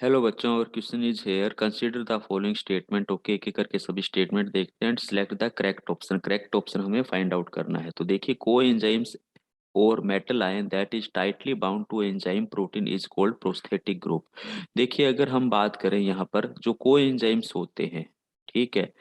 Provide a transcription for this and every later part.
Hello बच्चों, और question is here. Consider the following statement. Okay, एक एक करके सभी स्टेटमेंट देखते हैं and select the correct option. Correct option हमें फाइंड आउट करना है। तो देखिए, को एंजाइम्स और metal ion that is tightly bound to enzyme protein is called prosthetic group. देखिए, अगर हम बात करें यहाँ पर जो को एंजाइम्स होते हैं, ठीक है,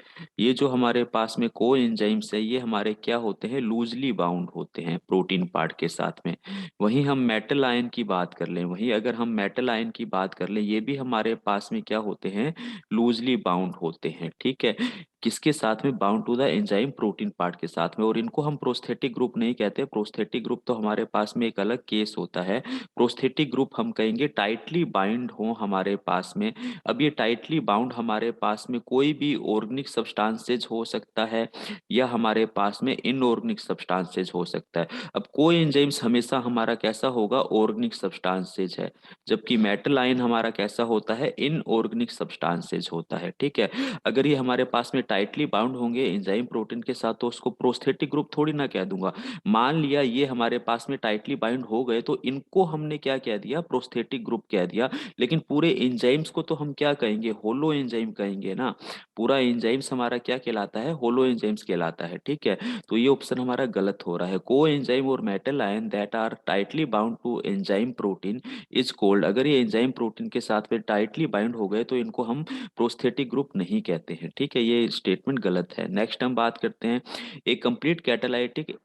ये जो हमारे पास में को एंजाइम्स है, ये हमारे क्या होते हैं, लूजली बाउंड होते हैं प्रोटीन पार्ट के साथ में। वहीं हम मेटल आयन की बात कर लें, वहीं अगर हम मेटल आयन की बात कर लें, ये भी हमारे पास में क्या होते हैं, लूजली बाउंड होते हैं। ठीक है, किसके साथ में, bound to the enzyme protein part के साथ में। और इनको हम प्रोस्थेटिक ग्रुप नहीं कहते। प्रोस्थेटिक ग्रुप तो हमारे पास में एक अलग केस होता है। प्रोस्थेटिक ग्रुप हम कहेंगे टाइटली बाइंड हो हमारे पास में। अब ये टाइटली बाउंड हमारे पास में कोई भी ऑर्गेनिक सब्सटेंसेज हो सकता है, या हमारे पास में इनऑर्गेनिक सब्सटेंसेज हो सकता है। अब कोई एंजाइम्स हमेशा हमारा कैसा होगा, ऑर्गेनिक सब्सटेंसेज है, जबकि मेटल आयन हमारा कैसा होता है, इनऑर्गेनिक सब्सटेंसेज होता है। ठीक है, अगर ये हमारे पास में टाइटली बाउंड होंगे एंजाइम प्रोटीन के साथ, तो उसको प्रोस्थेटिक ग्रुप थोड़ी ना कह दूंगा। मान लिया ये हमारे पास में टाइटली बाइंड हो गए, तो इनको हमने क्या कह दिया, प्रोस्थेटिक ग्रुप कह दिया। लेकिन पूरे एंजाइम्स को तो हम क्या कहेंगे, होलो एंजाइम कहेंगे ना। पूरा एंजाइम्स हमारा क्या कहलाता है, होलो एंजाइम्स कहलाता है। ठीक है, तो ये ऑप्शन हमारा गलत हो रहा है। को एंजाइम और metal ion that are tightly bound to enzyme protein is called. अगर ये एंजाइम प्रोटीन के साथ में टाइटली बाइंड हो गए, तो इनको हम प्रोस्थेटिक ग्रुप नहीं कहते हैं। ठीक है, ये स्टेटमेंट गलत है। नेक्स्ट हम बात करते हैं, a complete catalytic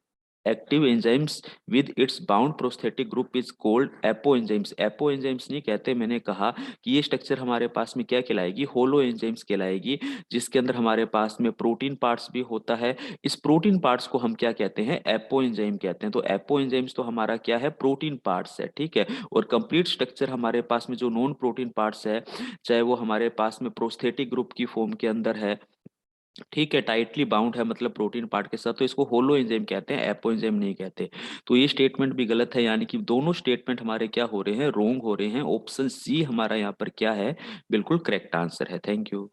active enzymes with its bound prosthetic group is called apoenzymes. Apoenzymes नहीं कहते, मैंने कहा कि ये स्ट्रक्चर हमारे पास में क्या कहलाएगी, होलो एंजाइम्स कहलाएगी, जिसके अंदर हमारे पास में प्रोटीन पार्ट्स भी होता है। इस प्रोटीन पार्ट्स को हम क्या कहते हैं, एपो एंजाइम कहते हैं। तो एपो एंजाइम्स तो हमारा क्या है, प्रोटीन पार्ट्स है। ठीक है, और कंप्लीट स्ट्रक्चर हमारे पास में जो नॉन प्रोटीन पार्ट्स है, चाहे वो हमारे पास में प्रोस्थेटिक ग्रुप की फॉर्म के अंदर है, ठीक है, टाइटली बाउंड है मतलब प्रोटीन पार्ट के साथ, तो इसको होलो एंजाइम कहते हैं, एपो एंजाइम नहीं कहते। तो ये स्टेटमेंट भी गलत है, यानी कि दोनों स्टेटमेंट हमारे क्या हो रहे हैं, रोंग हो रहे हैं। ऑप्शन सी हमारा यहाँ पर क्या है, बिल्कुल करेक्ट आंसर है। Thank you.